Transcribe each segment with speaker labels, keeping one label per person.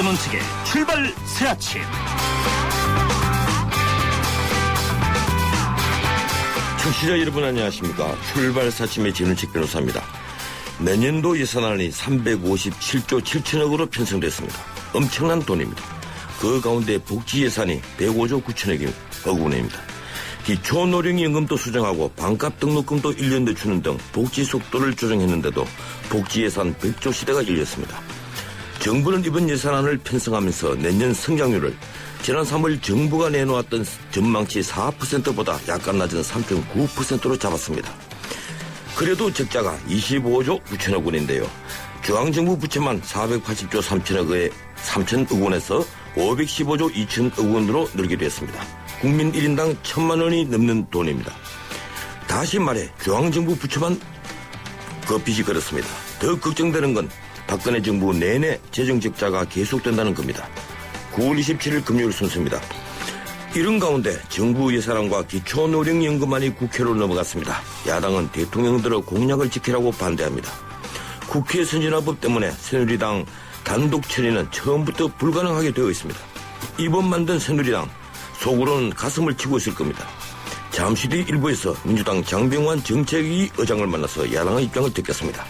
Speaker 1: 전원책의 출발 새아침.
Speaker 2: 청취자 여러분 안녕하십니까. 출발 새아침의 진은책 변호사입니다. 내년도 예산안이 357조 7천억으로 편성됐습니다. 엄청난 돈입니다. 그 가운데 복지 예산이 105조 9천억 원입니다. 기초노령연금도 수정하고 반값 등록금도 1년 늦추는 등 복지 속도를 조정했는데도 복지 예산 100조 시대가 열렸습니다. 정부는 이번 예산안을 편성하면서 내년 성장률을 지난 3월 정부가 내놓았던 전망치 4%보다 약간 낮은 3.9%로 잡았습니다. 그래도 적자가 25조 9천억 원인데요. 중앙정부 부채만 480조 3천억 원에서 515조 2천억 원으로 늘게 됐습니다. 국민 1인당 1,000만 원이 넘는 돈입니다. 다시 말해 중앙정부 부채만 그 빚이 그렇습니다. 더 걱정되는 건 박근혜 정부 내내 재정적자가 계속된다는 겁니다. 9월 27일 금요일 순서입니다. 이런 가운데 정부 예산안과 기초노령연금안이 국회로 넘어갔습니다. 야당은 대통령들의 공약을 지키라고 반대합니다. 국회 선진화법 때문에 새누리당 단독 처리는 처음부터 불가능하게 되어 있습니다. 이번 만든 새누리당 속으로는 가슴을 치고 있을 겁니다. 잠시 뒤 일부에서 민주당 장병환 정책위 의장을 만나서 야당의 입장을 듣겠습니다.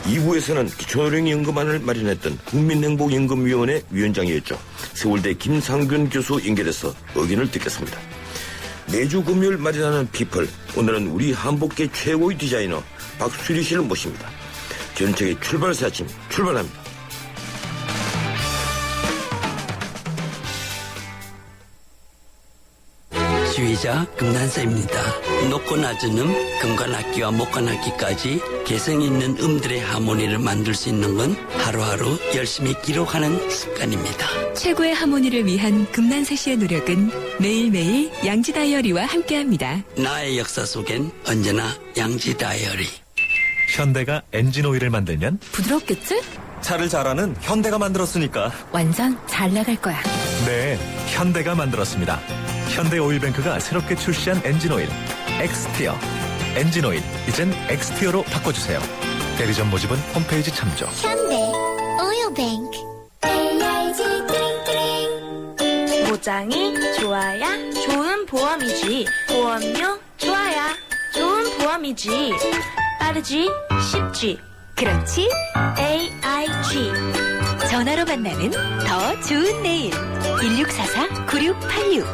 Speaker 2: 2부에서는 기초노령연금안을 마련했던 국민행복연금위원회 위원장이었죠. 서울대 김상균 교수 연결해서 의견을 듣겠습니다. 매주 금요일 마련하는 피플, 오늘은 우리 한복계 최고의 디자이너 박수리 씨를 모십니다. 전책의 출발 새아침 출발합니다.
Speaker 3: 지휘자 금난사입니다. 높고 낮은 금관악기와 목관악기까지 개성 있는 음들의 하모니를 만들 수 있는 건 하루하루 열심히 기록하는 습관입니다.
Speaker 4: 최고의 하모니를 위한 금난사 씨의 노력은 매일매일 양지 다이어리와 함께합니다.
Speaker 3: 나의 역사 속엔 언제나 양지 다이어리.
Speaker 1: 현대가 엔진 오일을 만들면
Speaker 4: 부드럽겠지?
Speaker 5: 차를 잘하는 현대가 만들었으니까.
Speaker 4: 완전 잘 나갈 거야.
Speaker 1: 네, 현대가 만들었습니다. 현대오일뱅크가 새롭게 출시한 엔진오일 엑스티어. 엔진오일 이젠 엑스티어로 바꿔주세요. 대리점 모집은 홈페이지 참조.
Speaker 6: 현대 오일뱅크. AIG 띠링띠링.
Speaker 7: 보장이 좋아야 좋은 보험이지. 보험료 좋아야 좋은 보험이지. 빠르지 쉽지.
Speaker 4: 그렇지?
Speaker 7: AIG.
Speaker 4: 전화로 만나는 더 좋은 내일. 1644-9686.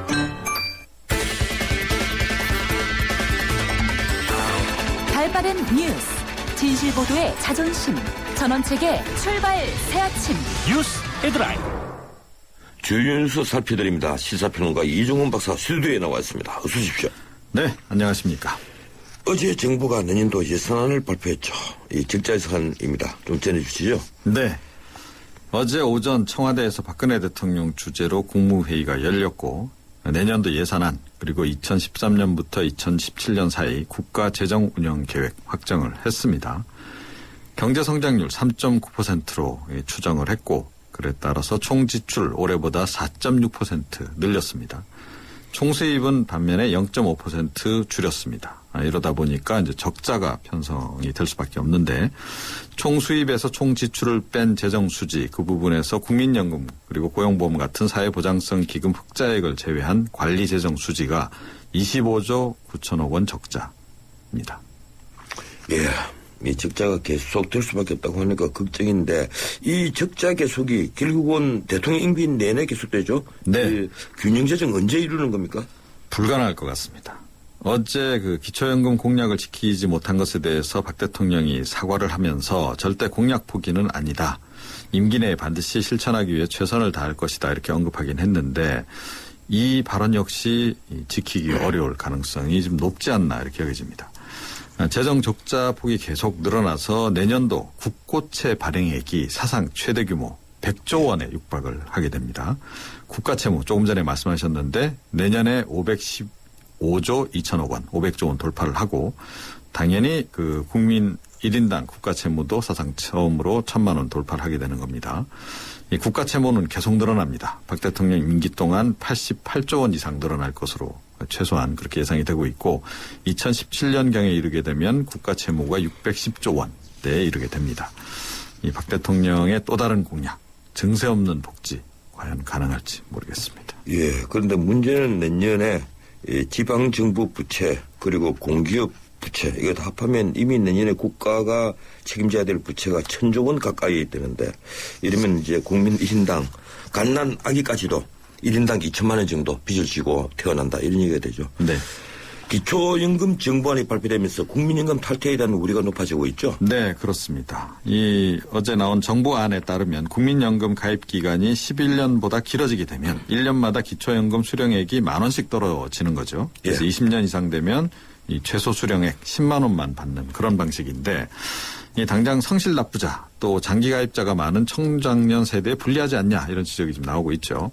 Speaker 4: 발빠른 뉴스, 진실보도의 자존심, 전원책의 출발 새아침.
Speaker 1: 뉴스 헤드라인.
Speaker 2: 주요 뉴스 살펴드립니다. 시사평론가 이종훈 박사 스튜디오에 나와 있습니다. 어서 오십시오.
Speaker 8: 네, 안녕하십니까.
Speaker 2: 어제 정부가 내년도 예산안을 발표했죠. 이 적자 예산입니다. 좀 전해주시죠.
Speaker 8: 네. 어제 오전 청와대에서 박근혜 대통령 주재로 국무회의가 열렸고 내년도 예산안 그리고 2013년부터 2017년 사이 국가재정운영계획 확정을 했습니다. 경제성장률 3.9%로 추정을 했고 그에 따라서 총지출 올해보다 4.6% 늘렸습니다. 총수입은 반면에 0.5% 줄였습니다. 이러다 보니까 이제 적자가 편성이 될 수밖에 없는데 총수입에서 총지출을 뺀 재정수지 그 부분에서 국민연금 그리고 고용보험 같은 사회보장성 기금 흑자액을 제외한 관리재정수지가 25조 9천억 원 적자입니다.
Speaker 2: 예, 이 적자가 계속될 수밖에 없다고 하니까 걱정인데 이 적자 계속이 결국은 대통령 임기 내내 계속되죠?
Speaker 8: 네.
Speaker 2: 균형재정 언제 이루는 겁니까?
Speaker 8: 불가능할 것 같습니다. 어제 그 기초연금 공약을 지키지 못한 것에 대해서 박 대통령이 사과를 하면서 절대 공약 포기는 아니다. 임기 내에 반드시 실천하기 위해 최선을 다할 것이다. 이렇게 언급하긴 했는데 이 발언 역시 지키기 어려울 가능성이 좀 높지 않나 이렇게 여겨집니다. 재정 적자 폭이 계속 늘어나서 내년도 국고채 발행액이 사상 최대 규모 100조 원에 육박을 하게 됩니다. 국가채무 조금 전에 말씀하셨는데 내년에 515조 2천억 원, 500조 원 돌파를 하고 당연히 그 국민 1인당 국가채무도 사상 처음으로 1,000만 원 돌파를 하게 되는 겁니다. 이 국가채무는 계속 늘어납니다. 박 대통령 임기 동안 88조 원 이상 늘어날 것으로 최소한 그렇게 예상이 되고 있고 2017년경에 이르게 되면 국가채무가 610조 원대에 이르게 됩니다. 이 박 대통령의 또 다른 공약, 증세 없는 복지 과연 가능할지 모르겠습니다.
Speaker 2: 예, 그런데 문제는 내년에 지방정부 부채 그리고 공기업 부채 이거 다 합하면 이미 내년에 국가가 책임져야 될 부채가 1,000조 원 가까이 있다는데 이러면 이제 국민 1인당 갓난 아기까지도 1인당 2천만 원 정도 빚을 지고 태어난다 이런 얘기가 되죠.
Speaker 8: 네.
Speaker 2: 기초연금 정부안이 발표되면서 국민연금 탈퇴에 대한 우려가 높아지고 있죠.
Speaker 8: 네, 그렇습니다. 어제 나온 정부안에 따르면 국민연금 가입 기간이 11년보다 길어지게 되면 1년마다 기초연금 수령액이 10,000원씩 떨어지는 거죠. 그래서
Speaker 2: 예.
Speaker 8: 20년 이상 되면 이 최소 수령액 10만 원만 받는 그런 방식인데 당장 성실 납부자 또 장기 가입자가 많은 청장년 세대에 불리하지 않냐 이런 지적이 지금 나오고 있죠.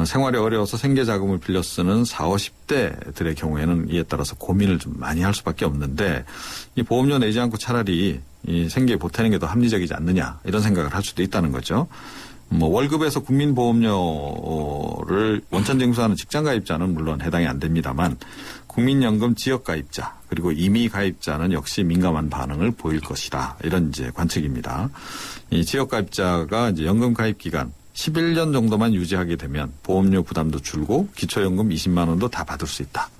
Speaker 8: 생활이 어려워서 생계 자금을 빌려 쓰는 40, 50대들의 경우에는 이에 따라서 고민을 좀 많이 할 수밖에 없는데 이 보험료 내지 않고 차라리 이 생계 보태는 게 더 합리적이지 않느냐 이런 생각을 할 수도 있다는 거죠. 월급에서 국민보험료를 원천 징수하는 직장 가입자는 물론 해당이 안 됩니다만 국민연금 지역 가입자 그리고 임의 가입자는 역시 민감한 반응을 보일 것이다 이런 이제 관측입니다. 이 지역 가입자가 이제 연금 가입 기간 11년 정도만 유지하게 되면 보험료 부담도 줄고 기초연금 20만 원도 다 받을 수 있다.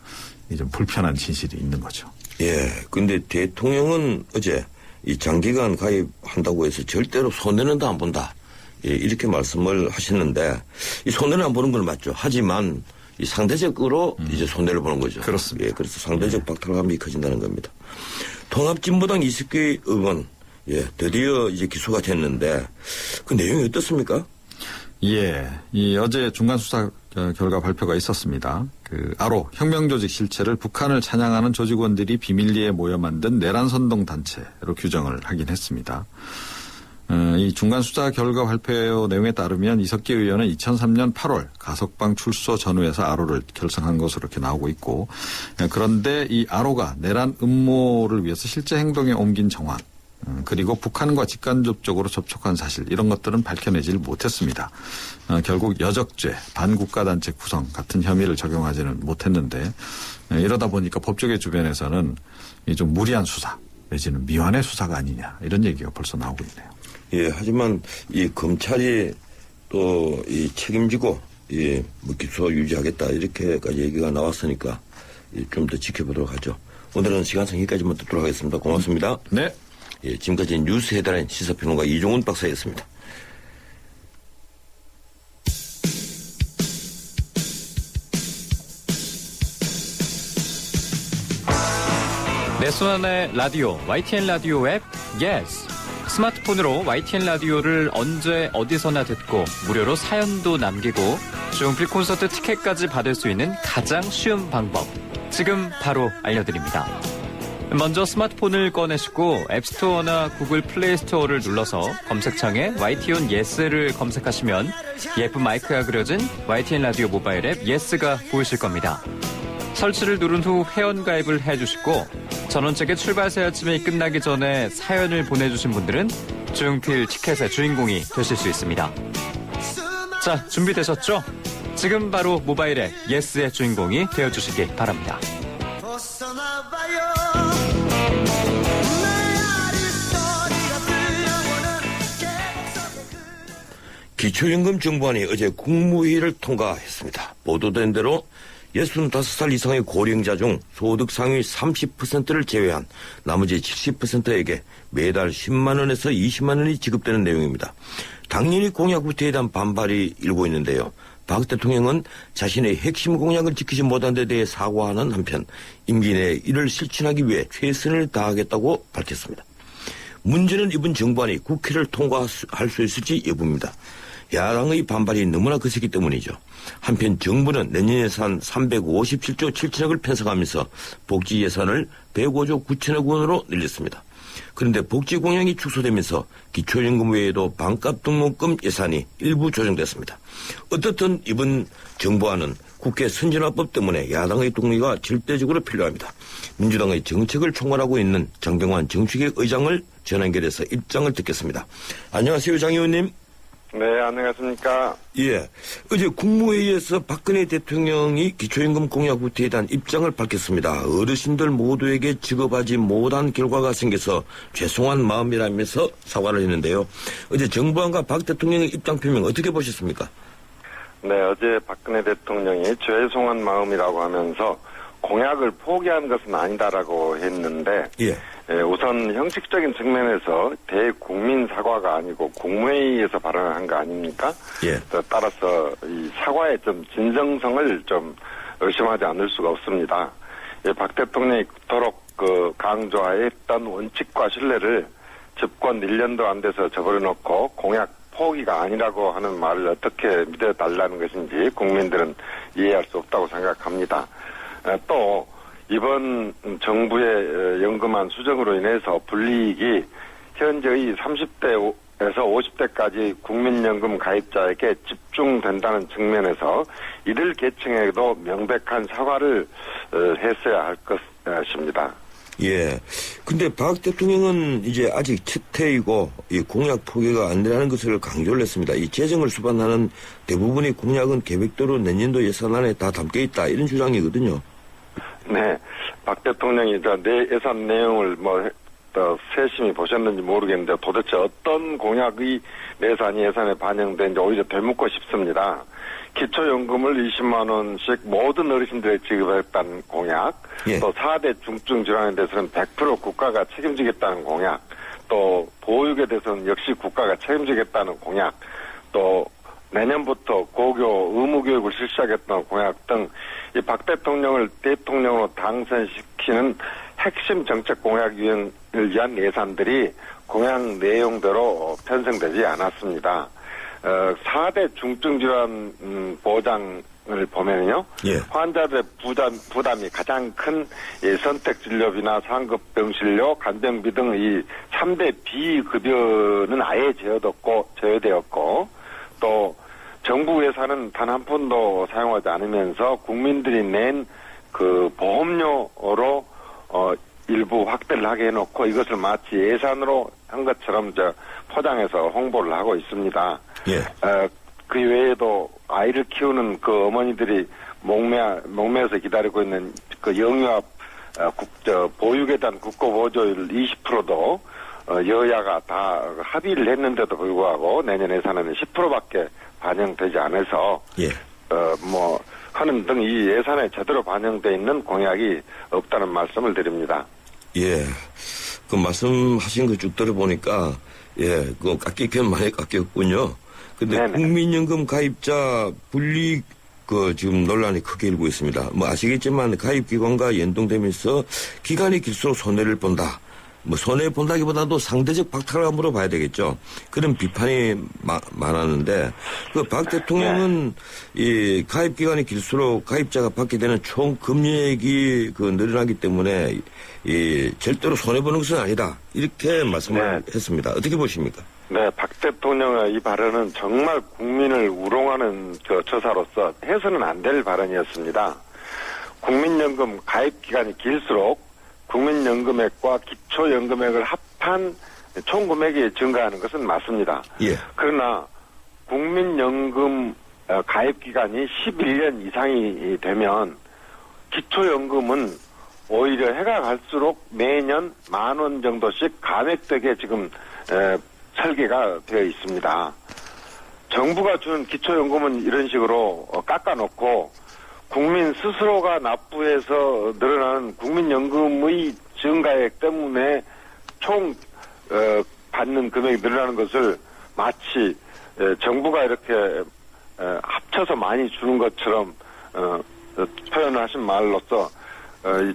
Speaker 8: 이 좀 불편한 진실이 있는 거죠.
Speaker 2: 예, 근데 대통령은 어제 이 장기간 가입한다고 해서 절대로 손해는 다 안 본다. 예, 이렇게 말씀을 하셨는데 이 손해는 안 보는 건 맞죠. 하지만 이 상대적으로 이제 손해를 보는 거죠.
Speaker 8: 그렇습니다.
Speaker 2: 예, 그래서 상대적 박탈감이 커진다는 겁니다. 통합진보당 이석기 의원, 예, 드디어 이제 기소가 됐는데 그 내용이 어떻습니까?
Speaker 8: 예, 어제 중간 수사 결과 발표가 있었습니다. 아로 혁명조직 실체를 북한을 찬양하는 조직원들이 비밀리에 모여 만든 내란 선동 단체로 규정을 하긴 했습니다. 이 중간 수사 결과 발표 내용에 따르면 이석기 의원은 2003년 8월 가석방 출소 전후에서 아로를 결성한 것으로 이렇게 나오고 있고 그런데 이 아로가 내란 음모를 위해서 실제 행동에 옮긴 정황 그리고 북한과 직간접적으로 접촉한 사실 이런 것들은 밝혀내질 못했습니다. 결국 여적죄, 반국가단체 구성 같은 혐의를 적용하지는 못했는데 이러다 보니까 법조계 주변에서는 이 좀 무리한 수사 내지는 미완의 수사가 아니냐 이런 얘기가 벌써 나오고 있네요.
Speaker 2: 예, 하지만 이 검찰이 또 이 책임지고 뭐 기소 유지하겠다 이렇게까지 얘기가 나왔으니까 좀 더 지켜보도록 하죠. 오늘은 시간상 여기까지만 듣도록 하겠습니다. 고맙습니다.
Speaker 8: 네.
Speaker 2: 예, 지금까지 뉴스 헤드라인 시사평론가 이종훈 박사였습니다.
Speaker 9: 내 손안의 라디오 YTN 라디오 앱 Yes. 스마트폰으로 YTN 라디오를 언제 어디서나 듣고 무료로 사연도 남기고 조용필 콘서트 티켓까지 받을 수 있는 가장 쉬운 방법 지금 바로 알려드립니다. 먼저 스마트폰을 꺼내시고 앱스토어나 구글 플레이스토어를 눌러서 검색창에 YTN Yes를 검색하시면 예쁜 마이크가 그려진 YTN 라디오 모바일 앱 Yes가 보이실 겁니다. 설치를 누른 후 회원가입을 해주시고 전원책의 출발새 아침이 끝나기 전에 사연을 보내주신 분들은 조용필 티켓의 주인공이 되실 수 있습니다. 자, 준비되셨죠? 지금 바로 모바일 앱 Yes의 주인공이 되어주시기 바랍니다.
Speaker 2: 기초연금 정부안이 어제 국무회의를 통과했습니다. 보도된 대로 65살 이상의 고령자 중 소득 상위 30%를 제외한 나머지 70%에게 매달 10만 원에서 20만 원이 지급되는 내용입니다. 당연히 공약 후퇴에 대한 반발이 일고 있는데요. 박 대통령은 자신의 핵심 공약을 지키지 못한 데 대해 사과하는 한편 임기 내에 이를 실천하기 위해 최선을 다하겠다고 밝혔습니다. 문제는 이번 정부안이 국회를 통과할 수 있을지 여부입니다. 야당의 반발이 너무나 거세기 때문이죠. 한편 정부는 내년 예산 357조 7천억을 편성하면서 복지 예산을 105조 9천억 원으로 늘렸습니다. 그런데 복지 공약이 축소되면서 기초연금 외에도 반값 등록금 예산이 일부 조정됐습니다. 어떻든 이번 정부안은 국회 선진화법 때문에 야당의 동의가 절대적으로 필요합니다. 민주당의 정책을 총괄하고 있는 장병환 정치계 의장을 전화 연결해서 입장을 듣겠습니다. 안녕하세요, 장 의원님.
Speaker 10: 네, 안녕하십니까.
Speaker 2: 예. 어제 국무회의에서 박근혜 대통령이 기초임금 공약 후퇴에 대한 입장을 밝혔습니다. 어르신들 모두에게 지급하지 못한 결과가 생겨서 죄송한 마음이라면서 사과를 했는데요. 어제 정부안과 박 대통령의 입장 표명 어떻게 보셨습니까?
Speaker 10: 네, 어제 박근혜 대통령이 죄송한 마음이라고 하면서 공약을 포기한 것은 아니다라고 했는데,
Speaker 2: 예.
Speaker 10: 우선 형식적인 측면에서 대국민 사과가 아니고 국무회의에서 발언한 거 아닙니까?
Speaker 2: 예.
Speaker 10: 따라서 이 사과의 좀 진정성을 좀 의심하지 않을 수가 없습니다. 박 대통령이 그토록 강조했던 원칙과 신뢰를 집권 1년도 안 돼서 저버려놓고 공약 포기가 아니라고 하는 말을 어떻게 믿어달라는 것인지 국민들은 이해할 수 없다고 생각합니다. 또 이번 정부의 연금안 수정으로 인해서 불이익이 현재의 30대에서 50대까지 국민연금 가입자에게 집중된다는 측면에서 이들 계층에도 명백한 사과를 했어야 할 것입니다.
Speaker 2: 예. 근데 박 대통령은 이제 아직 첫 해이고 이 공약 포기가 안 되라는 것을 강조를 했습니다. 이 재정을 수반하는 대부분의 공약은 계획대로 내년도 예산안에 다 담겨 있다 이런 주장이거든요.
Speaker 10: 네. 박 대통령이 내 예산 내용을 세심히 보셨는지 모르겠는데 도대체 어떤 공약의 내산이 예산에 반영된지 오히려 되묻고 싶습니다. 기초연금을 20만 원씩 모든 어르신들에 지급했다는 공약,
Speaker 2: 예.
Speaker 10: 또 4대 중증 질환에 대해서는 100% 국가가 책임지겠다는 공약, 또 보육에 대해서는 역시 국가가 책임지겠다는 공약, 또 내년부터 고교 의무교육을 실시하겠다는 공약 등 이 박 대통령을 대통령으로 당선시키는 핵심 정책 공약 이행을 위한 예산들이 공약 내용대로 편성되지 않았습니다. 4대 중증질환 보장을 보면요.
Speaker 2: 예.
Speaker 10: 환자들의 부담이 가장 큰 선택진료비나 상급병실료, 간병비 등 이 3대 비급여는 아예 제외되었고 또 정부 예산은 단 한 푼도 사용하지 않으면서 국민들이 낸 보험료로 일부 확대를 하게 해놓고 이것을 마치 예산으로 한 것처럼 포장해서 홍보를 하고 있습니다.
Speaker 2: 예.
Speaker 10: 그 외에도 아이를 키우는 그 어머니들이 목매어서 기다리고 있는 그 영유아 보육에 대한 국고보조율 20%도 여야가 다 합의를 했는데도 불구하고 내년 예산에는 10%밖에 반영되지 않아서
Speaker 2: 예.
Speaker 10: 하는 등 이 예산에 제대로 반영돼 있는 공약이 없다는 말씀을 드립니다.
Speaker 2: 예. 그 말씀하신 거 쭉 들어보니까 그 깎이긴 많이 깎였군요. 근데
Speaker 10: 네네.
Speaker 2: 국민연금 가입자 불이익 지금 논란이 크게 일고 있습니다. 아시겠지만 가입기관과 연동되면서 기간이 길수록 손해를 본다. 손해 본다기보다도 상대적 박탈감으로 봐야 되겠죠. 그런 비판이 많았는데 박 대통령은 이 가입 기간이 길수록 가입자가 받게 되는 총 금액이 늘어나기 때문에 절대로 손해 보는 것은 아니다. 이렇게 말씀을 했습니다. 어떻게 보십니까?
Speaker 10: 네, 박 대통령의 이 발언은 정말 국민을 우롱하는 처사로서 해서는 안 될 발언이었습니다. 국민연금 가입 기간이 길수록 국민연금액과 기초연금액을 합한 총 금액이 증가하는 것은 맞습니다.
Speaker 2: 예.
Speaker 10: 그러나 국민연금 가입 기간이 11년 이상이 되면 기초연금은 오히려 해가 갈수록 매년 10,000원 정도씩 감액되게 지금 설계가 되어 있습니다. 정부가 주는 기초연금은 이런 식으로 깎아놓고 국민 스스로가 납부해서 늘어나는 국민연금의 증가액 때문에 총 받는 금액이 늘어나는 것을 마치 정부가 이렇게 합쳐서 많이 주는 것처럼 표현하신 말로써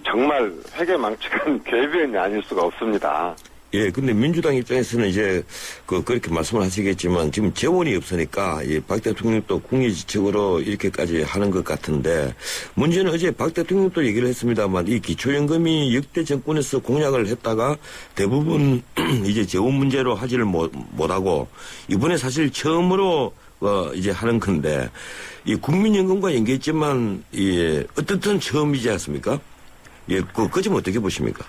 Speaker 10: 정말 회계망측한 궤변이 아닐 수가 없습니다.
Speaker 2: 예, 근데 민주당 입장에서는 이제 그렇게 말씀을 하시겠지만 지금 재원이 없으니까 박 대통령도 궁리지책으로 이렇게까지 하는 것 같은데 문제는 어제 박 대통령도 얘기를 했습니다만 이 기초연금이 역대 정권에서 공약을 했다가 대부분 이제 재원 문제로 하지를 못하고 이번에 사실 처음으로 이제 하는 건데 이 국민연금과 연계했지만 어떻든 처음이지 않습니까? 그 점 어떻게 보십니까?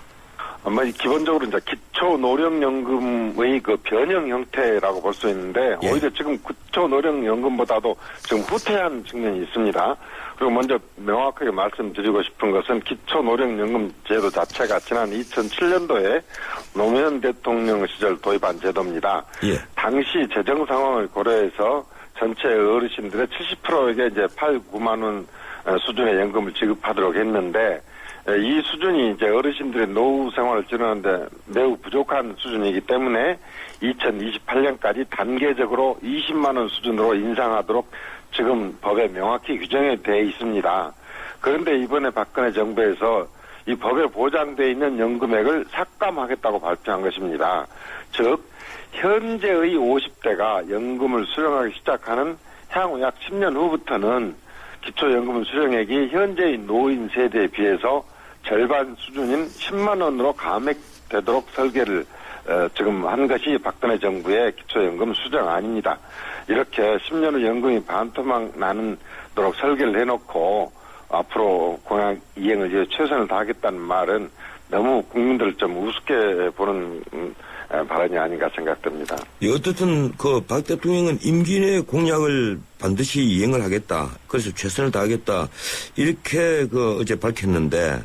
Speaker 10: 아마 기본적으로 이제 기초노령연금의 그 변형 형태라고 볼 수 있는데
Speaker 2: 예.
Speaker 10: 오히려 지금 기초노령연금보다도 지금 후퇴한 측면이 있습니다. 그리고 먼저 명확하게 말씀드리고 싶은 것은 기초노령연금 제도 자체가 지난 2007년도에 노무현 대통령 시절 도입한 제도입니다.
Speaker 2: 예.
Speaker 10: 당시 재정 상황을 고려해서 전체 어르신들의 70%에게 이제 8, 9만 원 수준의 연금을 지급하도록 했는데 이 수준이 이제 어르신들의 노후 생활을 지원하는데 매우 부족한 수준이기 때문에 2028년까지 단계적으로 20만 원 수준으로 인상하도록 지금 법에 명확히 규정이 되어 있습니다. 그런데 이번에 박근혜 정부에서 이 법에 보장되어 있는 연금액을 삭감하겠다고 발표한 것입니다. 즉 현재의 50대가 연금을 수령하기 시작하는 향후 약 10년 후부터는 기초연금 수령액이 현재의 노인 세대에 비해서 절반 수준인 10만 원으로 감액되도록 설계를 지금 한 것이 박근혜 정부의 기초연금 수정안입니다. 이렇게 10년 후 연금이 반토막 나도록 설계를 해놓고 앞으로 공약 이행을 위해 최선을 다하겠다는 말은 너무 국민들을 좀 우습게 보는 발언이 아닌가 생각됩니다.
Speaker 2: 예, 어떻든 그 박 대통령은 임기 내 공약을 반드시 이행을 하겠다. 그래서 최선을 다하겠다. 이렇게 그 어제 밝혔는데,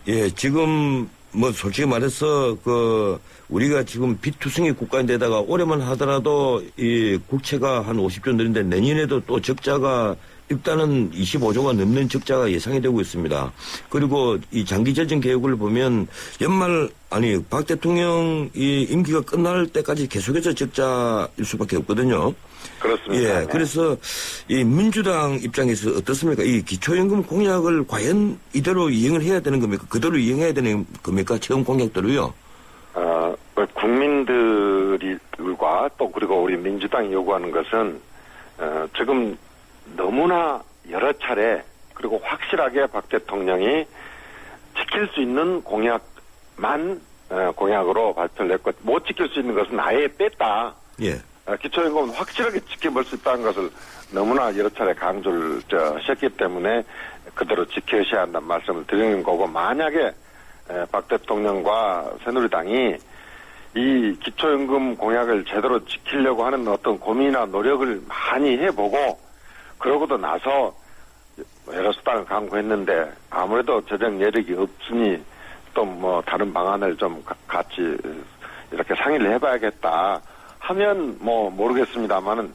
Speaker 2: 예, 지금 뭐 솔직히 말해서 그 우리가 지금 빚투성이 국가인데다가 올해만 하더라도 이 국채가 한 50조 늘는데 내년에도 또 적자가 일단은 25조가 넘는 적자가 예상이 되고 있습니다. 그리고 이 장기 재정 계획을 보면 박 대통령 이 임기가 끝날 때까지 계속해서 적자일 수밖에 없거든요.
Speaker 10: 그렇습니다.
Speaker 2: 예, 그래서 이 민주당 입장에서 어떻습니까? 이 기초연금 공약을 과연 이대로 이행을 해야 되는 겁니까? 그대로 이행해야 되는 겁니까? 채용 공약대로요?
Speaker 10: 국민들과 또 그리고 우리 민주당이 요구하는 것은 지금 너무나 여러 차례 그리고 확실하게 박 대통령이 지킬 수 있는 공약만 공약으로 발표를 했고 못 지킬 수 있는 것은 아예 뺐다.
Speaker 2: 예.
Speaker 10: 기초연금은 확실하게 지켜볼 수 있다는 것을 너무나 여러 차례 강조를 하셨기 때문에 그대로 지켜셔야 한다는 말씀을 드리는 거고 만약에 박 대통령과 새누리당이 이 기초연금 공약을 제대로 지키려고 하는 어떤 고민이나 노력을 많이 해보고 그러고도 나서 여러 수단을 강구했는데 아무래도 재정 여력이 없으니 또 뭐 다른 방안을 좀 같이 이렇게 상의를 해봐야겠다 하면 뭐 모르겠습니다만은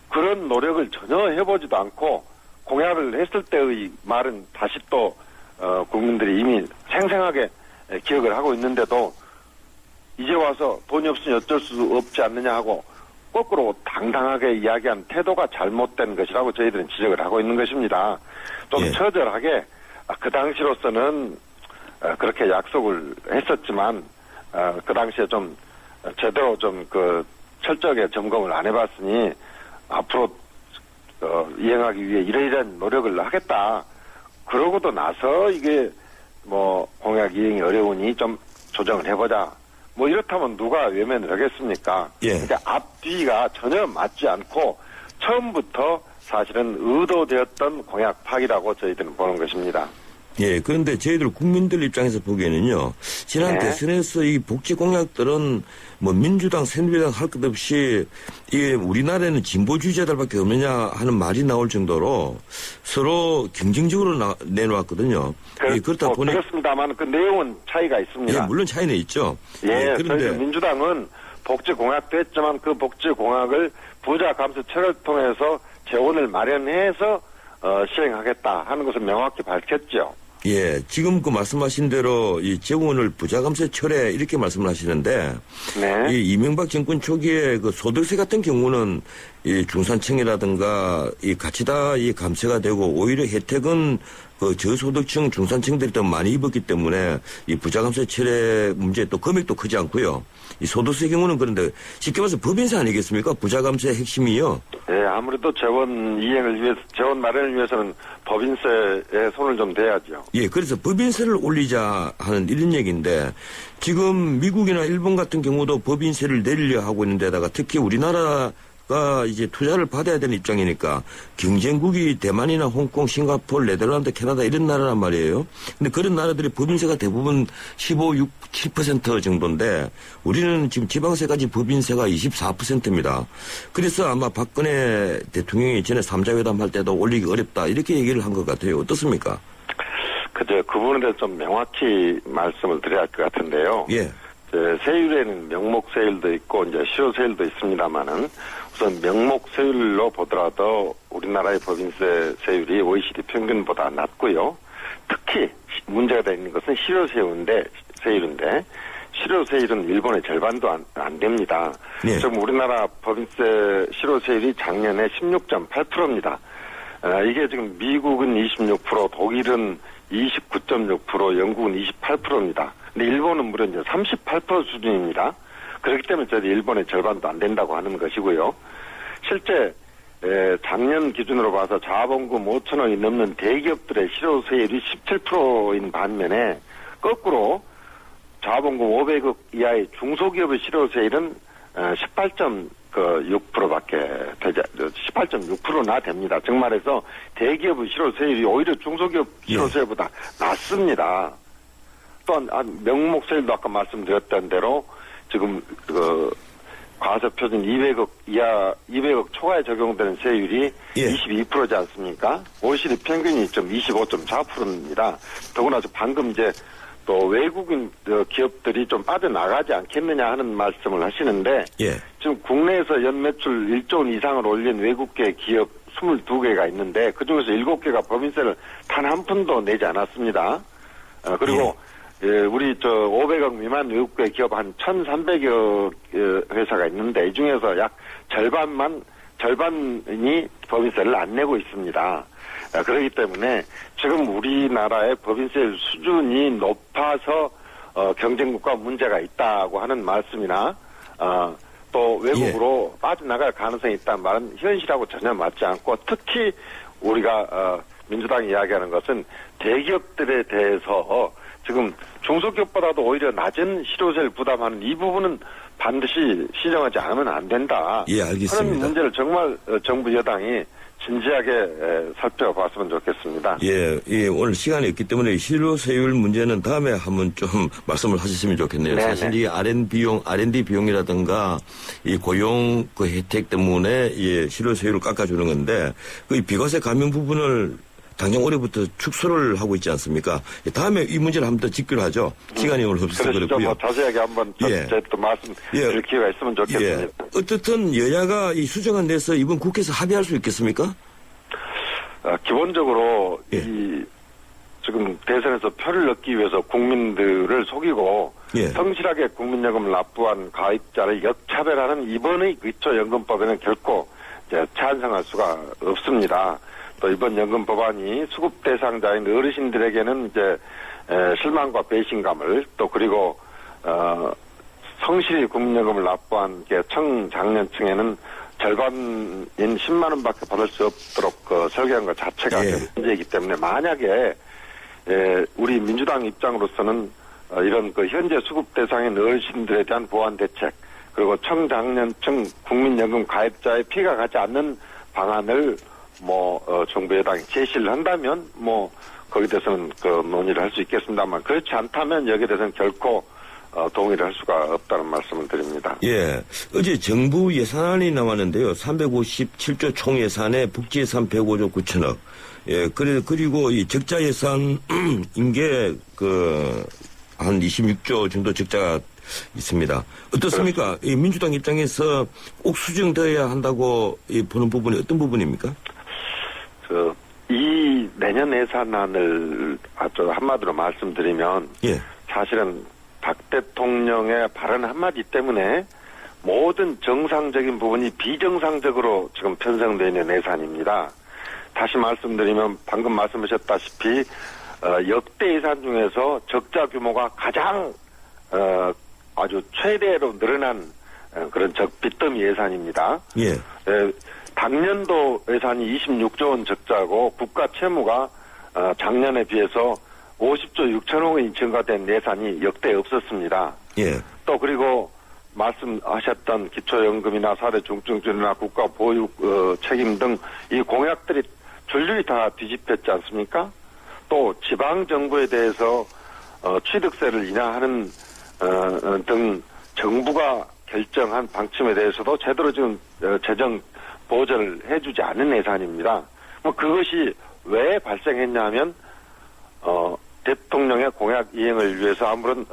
Speaker 10: 그런 노력을 전혀 해보지도 않고 공약을 했을 때의 말은 다시 또 국민들이 이미 생생하게 기억을 하고 있는데도 이제 와서 돈이 없으니 어쩔 수 없지 않느냐 하고 거꾸로 당당하게 이야기한 태도가 잘못된 것이라고 저희들은 지적을 하고 있는 것입니다. 좀
Speaker 2: 예.
Speaker 10: 처절하게 그 당시로서는 그렇게 약속을 했었지만 그 당시에 좀 제대로 좀 그 철저하게 점검을 안 해봤으니 앞으로 이행하기 위해 이러이러한 노력을 하겠다. 그러고도 나서 이게 뭐 공약 이행이 어려우니 좀 조정을 해보자. 뭐 이렇다면 누가 외면을 하겠습니까?
Speaker 2: 예.
Speaker 10: 그러니까 앞뒤가 전혀 맞지 않고 처음부터 사실은 의도되었던 공약 파기라고 저희들은 보는 것입니다.
Speaker 2: 예, 그런데 저희들 국민들 입장에서 보기에는요, 지난
Speaker 10: 네.
Speaker 2: 대선에서 이 복지 공약들은 뭐 민주당, 새누리당 할 것 없이 이게 우리나라에는 진보주의자들밖에 없느냐 하는 말이 나올 정도로 서로 경쟁적으로 내놓았거든요. 예, 그렇다 보니.
Speaker 10: 그렇습니다만 그 내용은 차이가 있습니다.
Speaker 2: 예, 물론 차이는 있죠.
Speaker 10: 예,
Speaker 2: 그런데.
Speaker 10: 저희 민주당은 복지 공약도 했지만 그 복지 공약을 부자 감세철을 통해서 재원을 마련해서 시행하겠다 하는 것을 명확히 밝혔죠.
Speaker 2: 예, 지금 그 말씀하신 대로 이 재원을 부자감세 철회 이렇게 말씀을 하시는데,
Speaker 10: 네.
Speaker 2: 이 이명박 정권 초기에 그 소득세 같은 경우는 이 중산층이라든가 이 같이 다 이 감세가 되고 오히려 혜택은 그 저소득층 중산층들이 더 많이 입었기 때문에 이 부자감세 철회 문제 또 금액도 크지 않고요. 이 소득세 경우는 그런데 쉽게 말해서 법인세 아니겠습니까? 부자감세 핵심이요.
Speaker 10: 예, 아무래도 재원 이행을 위해서, 재원 마련을 위해서는 법인세에 손을 좀 대야죠.
Speaker 2: 예, 그래서 법인세를 올리자 하는 이런 얘기인데 지금 미국이나 일본 같은 경우도 법인세를 내리려 하고 있는 데다가 특히 우리나라 국가 이제 투자를 받아야 되는 입장이니까 경쟁국이 대만이나 홍콩, 싱가포르, 네덜란드, 캐나다 이런 나라란 말이에요. 근데 그런 나라들이 법인세가 대부분 15, 6, 7% 정도인데 우리는 지금 지방세까지 법인세가 24%입니다. 그래서 아마 박근혜 대통령이 전에 3자회담 할 때도 올리기 어렵다 이렇게 얘기를 한 것 같아요. 어떻습니까?
Speaker 10: 그 부분에 대해서 좀 명확히 말씀을 드려야 할 것 같은데요.
Speaker 2: 예.
Speaker 10: 세율에는 명목 세율도 있고 이제 실효 세율도 있습니다만은 우선 명목 세율로 보더라도 우리나라의 법인세 세율이 OECD 평균보다 낮고요. 특히 문제가 되는 것은 실효 세율인데 실효 세율은 일본의 절반도 안 됩니다.
Speaker 2: 예.
Speaker 10: 지금 우리나라 법인세 실효 세율이 작년에 16.8%입니다. 이게 지금 미국은 26%, 독일은 29.6%, 영국은 28%입니다. 근데 일본은 무려 이제 38% 수준입니다. 그렇기 때문에 저희 일본의 절반도 안 된다고 하는 것이고요. 실제 작년 기준으로 봐서 자본금 5천억이 넘는 대기업들의 실효세율이 17%인 반면에 거꾸로 자본금 500억 이하의 중소기업의 실효세율은 18.6%밖에 되지 18.6%나 됩니다. 즉 말해서 대기업의 실효세율이 오히려 중소기업 실효세율보다 낮습니다. 또한 명목세율도 아까 말씀드렸던 대로 지금 과세표준 200억 이하 200억 초과에 적용되는 세율이 22%지 않습니까? OECD 평균이 25.4%입니다. 더구나 방금 이제 또 외국인 기업들이 좀 빠져나가지 않겠느냐 하는 말씀을 하시는데 지금 국내에서 연매출 1조 원 이상을 올린 외국계 기업 22개가 있는데 그중에서 7개가 법인세를 단 한 푼도 내지 않았습니다. 그리고 우리 500억 미만 외국계 기업 한 1,300여 회사가 있는데 이 중에서 약 절반이 법인세를 안 내고 있습니다. 그렇기 때문에 지금 우리나라의 법인세 수준이 높아서 경쟁국가 문제가 있다고 하는 말씀이나 또 외국으로 빠져나갈 가능성이 있다는 말은 현실하고 전혀 맞지 않고 특히 우리가 민주당이 이야기하는 것은 대기업들에 대해서 지금 중소기업보다도 오히려 낮은 실효세를 부담하는 이 부분은 반드시 시정하지 않으면 안 된다.
Speaker 2: 예, 알겠습니다.
Speaker 10: 그런 문제를 정말 정부 여당이 진지하게 살펴봤으면 좋겠습니다.
Speaker 2: 예, 오늘 시간이 없기 때문에 실효세율 문제는 다음에 한번 좀 말씀을 하셨으면 좋겠네요.
Speaker 10: 네네.
Speaker 2: 사실 이 R&D 비용이라든가 이 고용 그 혜택 때문에 실효세율을 깎아주는 건데 그 비과세 감면 부분을 당장 올해부터 축소를 하고 있지 않습니까? 다음에 이 문제를 한번 더 짚기로 하죠. 시간이 오늘 없어서 그렇고요.
Speaker 10: 자세하게 한번 또 말씀드릴 기회가 있으면 좋겠습니다.
Speaker 2: 어떻든 여야가 이 수정안 내서 이번 국회에서 합의할 수 있겠습니까?
Speaker 10: 기본적으로 지금 대선에서 표를 얻기 위해서 국민들을 속이고 성실하게 국민연금을 납부한 가입자를 역차별하는 이번의 기초연금법에는 결코 찬성할 수가 없습니다. 또 이번 연금 법안이 수급 대상자인 어르신들에게는 이제 실망과 배신감을 또 그리고 성실히 국민연금을 납부한 청장년층에는 절반인 10만 원밖에 받을 수 없도록 설계한 것 자체가 문제이기 때문에 만약에 우리 민주당 입장으로서는 이런 현재 수급 대상인 어르신들에 대한 보완 대책 그리고 청장년층 국민연금 가입자의 피해가 가지 않는 방안을 정부 여당이 제시를 한다면 거기에 대해서는 논의를 할 수 있겠습니다만 그렇지 않다면 여기에 대해서는 결코 동의를 할 수가 없다는 말씀을 드립니다.
Speaker 2: 어제 정부 예산안이 나왔는데요. 357조 총 예산에 복지 예산 105조 9천억. 그리고 이 적자 예산인 게 한 26조 정도 적자가 있습니다. 어떻습니까? 이 민주당 입장에서 꼭 수정되어야 한다고 보는 부분이 어떤 부분입니까?
Speaker 10: 이 내년 예산안을 아주 한마디로 말씀드리면 사실은 박 대통령의 발언 한마디 때문에 모든 정상적인 부분이 비정상적으로 지금 편성되어 있는 예산입니다. 다시 말씀드리면 방금 말씀하셨다시피 역대 예산 중에서 적자 규모가 가장 아주 최대로 늘어난 그런 빚더미 예산입니다. 당년도 예산이 26조 원 적자고 국가 채무가 작년에 비해서 50조 6천억 원이 증가된 예산이 역대 없었습니다. 또 그리고 말씀하셨던 기초연금이나 4대 중증지원이나 국가보육 책임 등 이 공약들이 전륜이 다 뒤집혔지 않습니까? 또 지방정부에 대해서 취득세를 인하하는 등 정부가 결정한 방침에 대해서도 제대로 지금 재정 보전을 해주지 않은 예산입니다. 뭐 그것이 왜 발생했냐 하면 대통령의 공약 이행을 위해서 아무런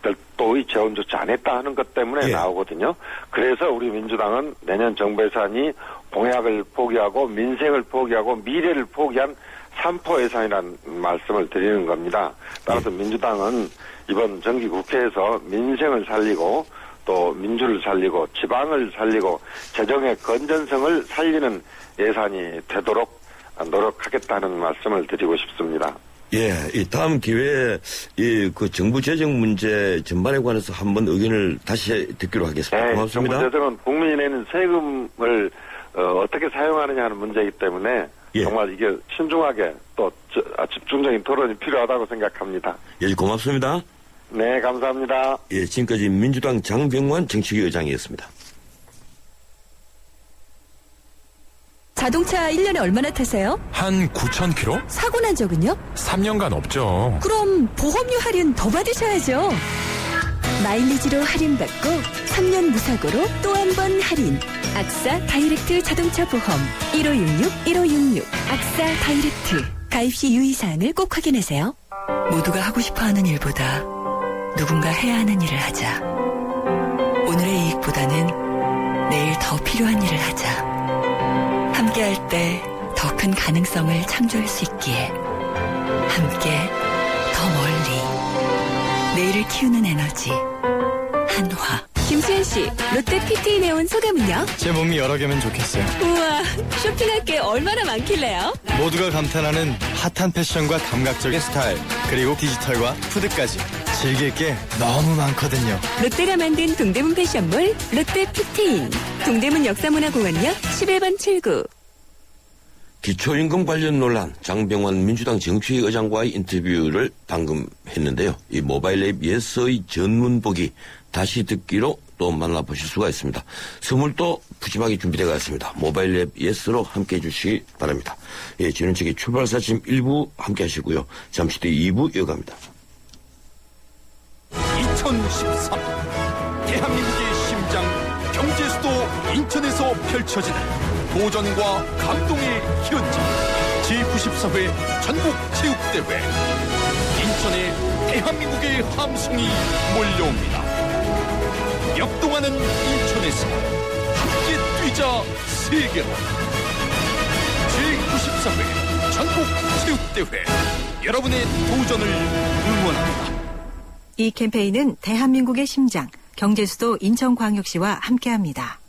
Speaker 10: 별도의 재원 조치 안 했다 하는 것 때문에
Speaker 1: 예.
Speaker 10: 나오거든요. 그래서 우리 민주당은 내년 정부 예산이 공약을 포기하고 민생을 포기하고 미래를 포기한 3포 예산이라는 말씀을 드리는 겁니다. 따라서 민주당은 이번 정기국회에서 민생을 살리고 또 민주를 살리고 지방을 살리고 재정의 건전성을 살리는 예산이 되도록 노력하겠다는 말씀을 드리고 싶습니다.
Speaker 2: 예, 이 다음 기회에 그 정부 재정 문제 전반에 관해서 한번 의견을 다시 듣기로 하겠습니다.
Speaker 10: 네,
Speaker 2: 고맙습니다.
Speaker 10: 정부 재정은 국민이 내는 세금을 어떻게 사용하느냐 하는 문제이기 때문에
Speaker 2: 예.
Speaker 10: 정말 이게 신중하게 또 집중적인 토론이 필요하다고 생각합니다.
Speaker 2: 예, 고맙습니다.
Speaker 10: 네, 감사합니다.
Speaker 2: 예, 지금까지 민주당 장병완 정책위 의장이었습니다.
Speaker 4: 자동차 1년에 얼마나 타세요?
Speaker 1: 한 9,000km?
Speaker 4: 사고 난 적은요?
Speaker 1: 3년간 없죠.
Speaker 4: 그럼 보험료 할인 더 받으셔야죠. 마일리지로 할인받고 3년 무사고로 또 한 번 할인. 악사 다이렉트 자동차 보험 1566 악사 다이렉트. 가입 시 유의사항을 꼭 확인하세요. 모두가 하고 싶어하는 일보다 누군가 해야 하는 일을 하자. 오늘의 이익보다는 내일 더 필요한 일을 하자. 함께할 때 더 큰 가능성을 창조할 수 있기에 함께 더 멀리 내일을 키우는 에너지 한화. 김수현 씨, 롯데 PT 네온 소감은요?
Speaker 5: 제 몸이 여러 개면 좋겠어요.
Speaker 4: 우와, 쇼핑할 게 얼마나 많길래요?
Speaker 5: 모두가 감탄하는 핫한 패션과 감각적인 스타일, 그리고 디지털과 푸드까지 즐길 게 너무 많거든요.
Speaker 4: 롯데가 만든 동대문 패션몰 롯데 피트인. 동대문 역사문화공원역 11번 79.
Speaker 2: 기초임금 관련 논란, 장병완 민주당 정치위 의장과의 인터뷰를 방금 했는데요. 이 모바일 앱 예스의 전문보기 다시 듣기로 또 만나보실 수가 있습니다. 선물도 푸짐하게 준비되어 있습니다. 모바일 앱 예스로 함께해 주시기 바랍니다. 예, 지는책의 출발사 지금 1부 함께 하시고요. 잠시 뒤 2부 이어갑니다.
Speaker 11: 2013 대한민국의 심장 경제수도 인천에서 펼쳐지는 도전과 감동의 현장 제94회 전국체육대회. 인천에 대한민국의 함성이 몰려옵니다. 역동하는 인천에서 함께 뛰자 세계로. 제94회 전국체육대회, 여러분의 도전을 응원합니다.
Speaker 12: 이 캠페인은 대한민국의 심장, 경제수도 인천광역시와 함께합니다.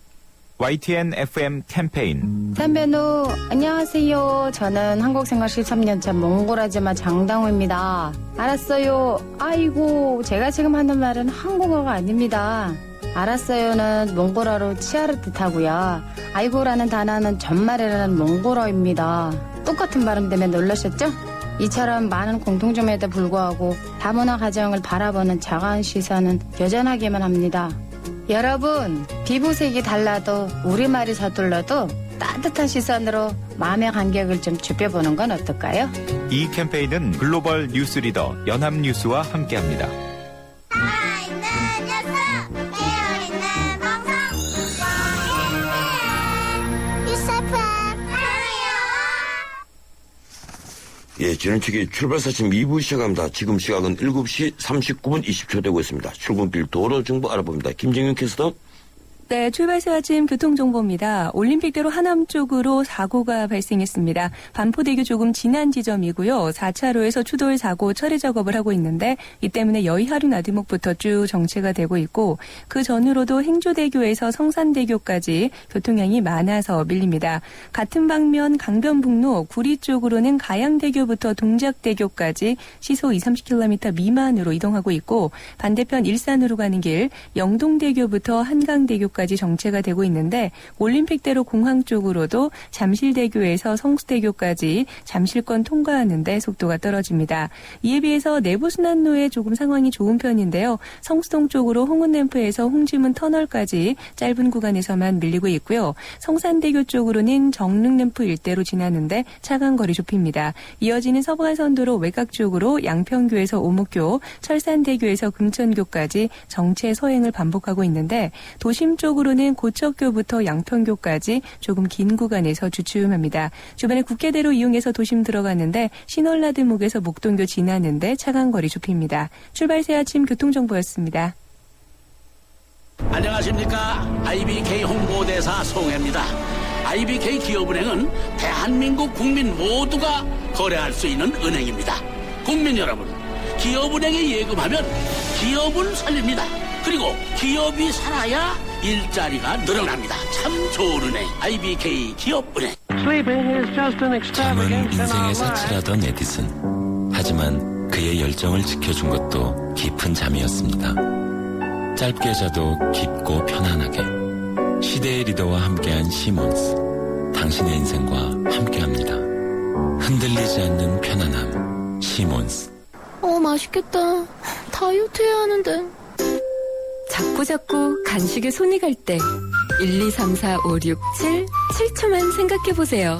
Speaker 11: YTN FM 캠페인.
Speaker 13: 선배노 안녕하세요. 저는 한국생활 13년차 몽골아줌마 장당호입니다. 알았어요. 아이고, 제가 지금 하는 말은 한국어가 아닙니다. 알았어요는 몽골어로 치아를 뜻하고요. 아이고라는 단어는 전말이라는 몽골어입니다. 똑같은 발음 때문에 놀라셨죠? 이처럼 많은 공통점에도 불구하고 다문화 가정을 바라보는 차가운 시선은 여전하기만 합니다. 여러분, 피부색이 달라도 우리말이 서툴러도 따뜻한 시선으로 마음의 간격을 좀 좁혀보는 건 어떨까요?
Speaker 11: 이 캠페인은 글로벌 뉴스 리더 연합뉴스와 함께합니다.
Speaker 2: 예, 지는책의 출발사 지금 2부 시작합니다. 지금 시각은 7시 39분 20초 되고 있습니다. 출근길 도로 정보 알아봅니다. 김정윤 캐스터.
Speaker 14: 네, 출발사 아침 교통정보입니다. 올림픽대로 하남 쪽으로 사고가 발생했습니다. 반포대교 조금 지난 지점이고요. 4차로에서 추돌 사고 처리 작업을 하고 있는데 이 때문에 여의하류 나들목부터 쭉 정체가 되고 있고 그 전으로도 행주대교에서 성산대교까지 교통량이 많아서 밀립니다. 같은 방면 강변북로 구리 쪽으로는 가양대교부터 동작대교까지 시속 20-30km 미만으로 이동하고 있고 반대편 일산으로 가는 길 영동대교부터 한강대교 대교까지 정체가 되고 있는데 올림픽대로 공항 쪽으로도 잠실대교에서 성수대교까지 잠실권 통과하는데 속도가 떨어집니다. 이에 비해서 내부순환로에 조금 상황이 좋은 편인데요. 성수동 쪽으로 홍은램프에서 홍지문 터널까지 짧은 구간에서만 밀리고 있고요. 성산대교 쪽으로는 정릉램프 일대로 지나는데 차간 거리 좁힙니다. 이어지는 서부간선도로 외곽 쪽으로 양평교에서 오목교, 철산대교에서 금천교까지 정체 서행을 반복하고 있는데 도심 쪽으로는 고척교부터 양평교까지 조금 긴 구간에서 주춤합니다. 주변에 국회대로 이용해서 도심 들어가는데 신월라드목에서 목동교 지나는데 차간 거리 좁힙니다. 출발새 아침 교통정보였습니다.
Speaker 15: 안녕하십니까. IBK 홍보대사 송혜입니다. IBK 기업은행은 대한민국 국민 모두가 거래할 수 있는 은행입니다. 국민 여러분, 기업은행에 예금하면 기업은 살립니다. 그리고 기업이 살아야 일자리가 늘어납니다. 참 좋은 은행, IBK 기업은행.
Speaker 16: 잠은 인생의 사치라던 에디슨. 하지만 그의 열정을 지켜준 것도 깊은 잠이었습니다. 짧게 자도 깊고 편안하게. 시대의 리더와 함께한 시몬스. 당신의 인생과 함께합니다. 흔들리지 않는 편안함. 시몬스.
Speaker 6: 맛있겠다. 다이어트 해야 하는데.
Speaker 4: 자꾸 간식에 손이 갈 때 1, 2, 3, 4, 5, 6, 7, 7초만 생각해보세요.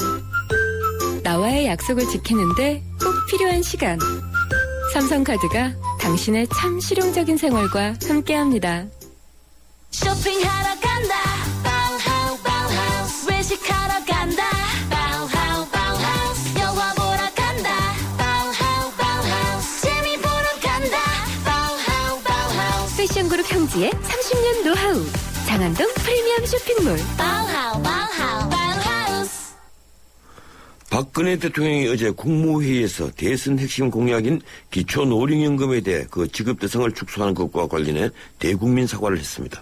Speaker 4: 나와의 약속을 지키는데 꼭 필요한 시간. 삼성카드가 당신의 참 실용적인 생활과 함께합니다.
Speaker 7: 쇼핑하러 간다. 바우하우 바우하우스. 외식하러 간다. 바우하우 바우하우스. 영화 보러 간다. 바우하우 바우하우스. 재미 보러 간다. 바우하우 바우하우스.
Speaker 4: 패션 그룹 형지의 30년 노하우. 장안동 프리미엄 쇼핑몰.
Speaker 7: 바우하우 바우하우 바우하우스.
Speaker 2: 박근혜 대통령이 어제 국무회의에서 대선 핵심 공약인 기초노령연금에 대해 그 지급 대상을 축소하는 것과 관련해 대국민 사과를 했습니다.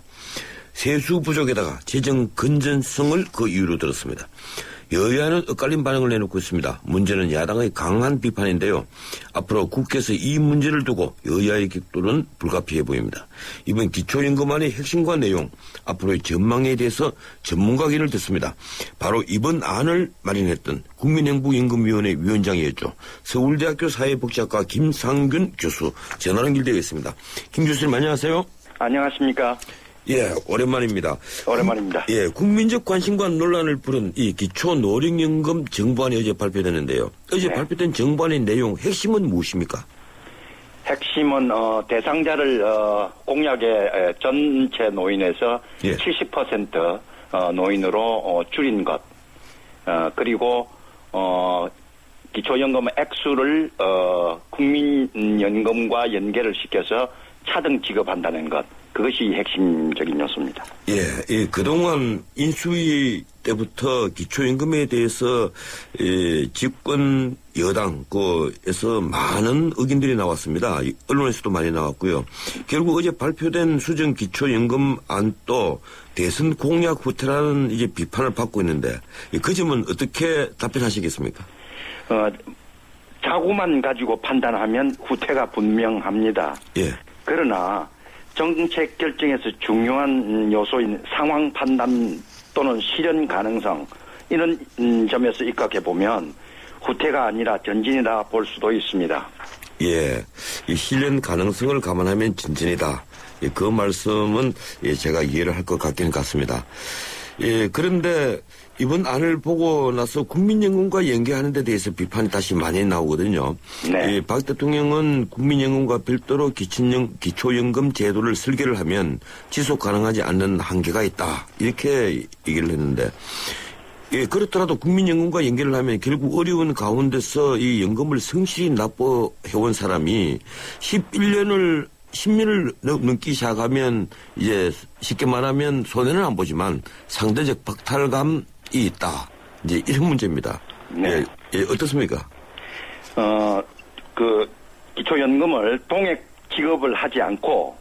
Speaker 2: 세수 부족에다가 재정 건전성을 그 이유로 들었습니다. 여야는 엇갈린 반응을 내놓고 있습니다. 문제는 야당의 강한 비판인데요. 앞으로 국회에서 이 문제를 두고 여야의 격돌은 불가피해 보입니다. 이번 기초연금안의 핵심과 내용, 앞으로의 전망에 대해서 전문가의견을 듣습니다. 바로 이번 안을 마련했던 국민행복연금위원회 위원장이었죠. 서울대학교 사회복지학과 김상균 교수 전화로 연결되어 있습니다. 김 교수님 안녕하세요.
Speaker 17: 안녕하십니까.
Speaker 2: 예, 오랜만입니다.
Speaker 17: 오랜만입니다.
Speaker 2: 예, 국민적 관심과 논란을 부른 이 기초노령연금 정부안이 어제 발표되는데요. 어제 발표된 정부안의 내용 핵심은 무엇입니까?
Speaker 17: 핵심은 대상자를 공약의 전체 노인에서 70% 노인으로 줄인 것. 그리고 기초연금 액수를 국민연금과 연계를 시켜서 차등 지급한다는 것. 그것이 핵심적인 요소입니다.
Speaker 2: 예, 그동안 인수위 때부터 기초연금에 대해서 집권 여당에서 많은 의견들이 나왔습니다. 언론에서도 많이 나왔고요. 결국 어제 발표된 수정 기초연금안도 대선 공약 후퇴라는 이제 비판을 받고 있는데 그 점은 어떻게 답변하시겠습니까?
Speaker 17: 자구만 가지고 판단하면 후퇴가 분명합니다.
Speaker 2: 예.
Speaker 17: 그러나 정책 결정에서 중요한 요소인 상황 판단 또는 실현 가능성 이런 점에서 입각해 보면 후퇴가 아니라 전진이다 볼 수도 있습니다.
Speaker 2: 예, 이 실현 가능성을 감안하면 전진이다. 예, 그 말씀은 제가 이해를 할 것 같긴 같습니다. 예, 그런데 이번 안을 보고 나서 국민연금과 연계하는 데 대해서 비판이 다시 많이 나오거든요. 네. 예, 박 대통령은 국민연금과 별도로 기초연금 제도를 설계를 하면 지속 가능하지 않는 한계가 있다. 이렇게 얘기를 했는데 예, 그렇더라도 국민연금과 연계를 하면 결국 어려운 가운데서 이 연금을 성실히 납부해온 사람이 10년을 넘기 시작하면 이제 쉽게 말하면 손해는 안 보지만 상대적 박탈감이 있다. 이제 이런 문제입니다.
Speaker 17: 네.
Speaker 2: 예, 어떻습니까?
Speaker 17: 그 기초연금을 동액 지급을 하지 않고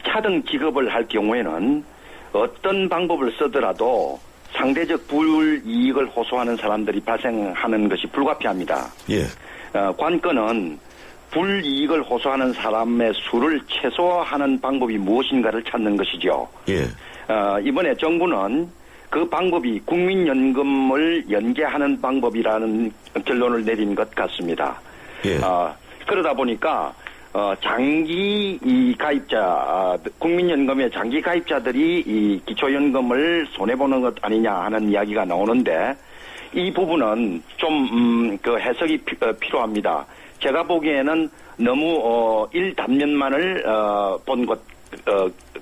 Speaker 17: 차등 지급을 할 경우에는 어떤 방법을 쓰더라도 상대적 불이익을 호소하는 사람들이 발생하는 것이 불가피합니다. 관건은 불이익을 호소하는 사람의 수를 최소화하는 방법이 무엇인가를 찾는 것이죠.
Speaker 2: 예.
Speaker 17: 이번에 정부는 그 방법이 국민연금을 연계하는 방법이라는 결론을 내린 것 같습니다.
Speaker 2: 예.
Speaker 17: 그러다 보니까 장기 이 가입자, 국민연금의 장기 가입자들이 이 기초연금을 손해보는 것 아니냐 하는 이야기가 나오는데 이 부분은 좀 그 해석이 필요합니다. 제가 보기에는 너무 일단면만을 본 것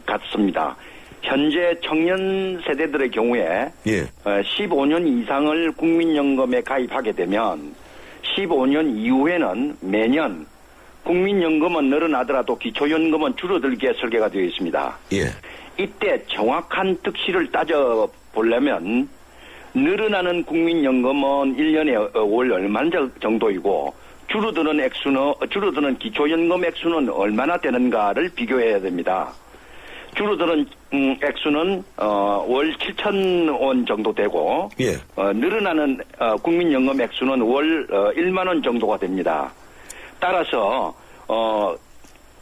Speaker 17: 같습니다. 현재 청년 세대들의 경우에 15년 이상을 국민연금에 가입하게 되면 15년 이후에는 매년 국민연금은 늘어나더라도 기초연금은 줄어들게 설계가 되어 있습니다. 이때 정확한 특실을 따져보려면 늘어나는 국민연금은 1년에 월 얼마 정도이고 줄어드는 기초연금 액수는 얼마나 되는가를 비교해야 됩니다. 줄어드는 액수는 월 7,000원 정도 되고 늘어나는 국민연금 액수는 월 1만 원 정도가 됩니다. 따라서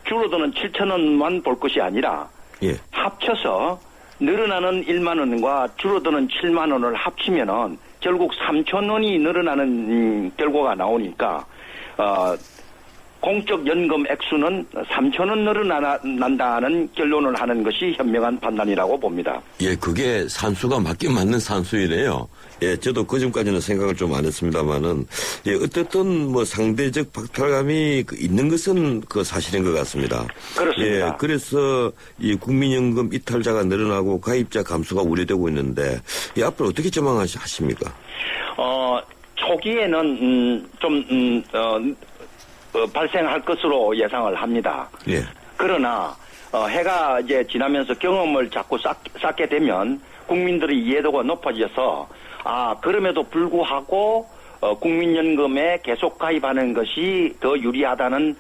Speaker 17: 줄어드는 7,000원만 볼 것이 아니라 합쳐서 늘어나는 1만 원과 줄어드는 7만 원을 합치면은 결국 3,000원이 늘어나는 결과가 나오니까 공적 연금 액수는 3,000원 늘어난다는 결론을 하는 것이 현명한 판단이라고 봅니다.
Speaker 2: 예, 그게 산수가 맞긴 맞는 산수이네요. 예, 저도 그 전까지는 생각을 좀 안 했습니다만은, 예, 어쨌든 뭐 상대적 박탈감이 있는 것은 그 사실인 것 같습니다.
Speaker 17: 그렇습니다.
Speaker 2: 예, 그래서 이 국민연금 이탈자가 늘어나고 가입자 감소가 우려되고 있는데, 이 앞으로 어떻게 전망하십니까?
Speaker 17: 초기에는 발생할 것으로 예상을 합니다.
Speaker 2: 예.
Speaker 17: 그러나 해가 이제 지나면서 경험을 자꾸 쌓게 되면 국민들의 이해도가 높아져서 그럼에도 불구하고 국민연금에 계속 가입하는 것이 더 유리하다는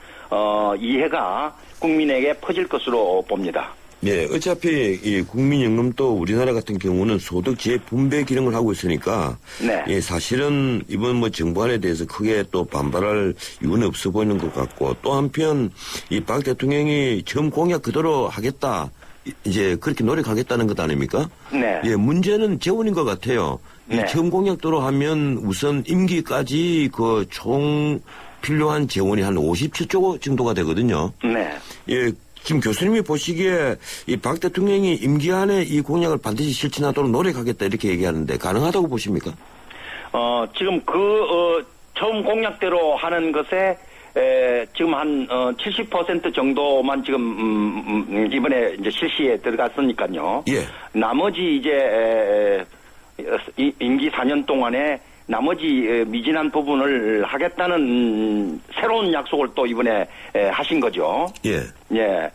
Speaker 17: 이해가 국민에게 퍼질 것으로 봅니다.
Speaker 2: 예, 어차피 이 국민연금도 우리나라 같은 경우는 소득 재분배 기능을 하고 있으니까 예, 사실은 이번 뭐 정부안에 대해서 크게 또 반발할 이유는 없어 보이는 것 같고 또 한편 이 박 대통령이 처음 공약 그대로 하겠다 이제 그렇게 노력하겠다는 것 아닙니까?
Speaker 17: 네.
Speaker 2: 예, 문제는 재원인 것 같아요. 이 처음 공약대로 하면 우선 임기까지 그 총 필요한 재원이 한 57조 정도가 되거든요.
Speaker 17: 네.
Speaker 2: 예. 지금 교수님이 보시기에 이 박 대통령이 임기 안에 이 공약을 반드시 실천하도록 노력하겠다 이렇게 얘기하는데 가능하다고 보십니까?
Speaker 17: 지금 처음 공약대로 하는 것에 지금 한 70% 정도만 지금 이번에 이제 실시에 들어갔으니까요.
Speaker 2: 예.
Speaker 17: 나머지 이제 임기 4년 동안에 나머지 미진한 부분을 하겠다는 새로운 약속을 또 이번에 하신 거죠.
Speaker 2: 예.
Speaker 17: 예.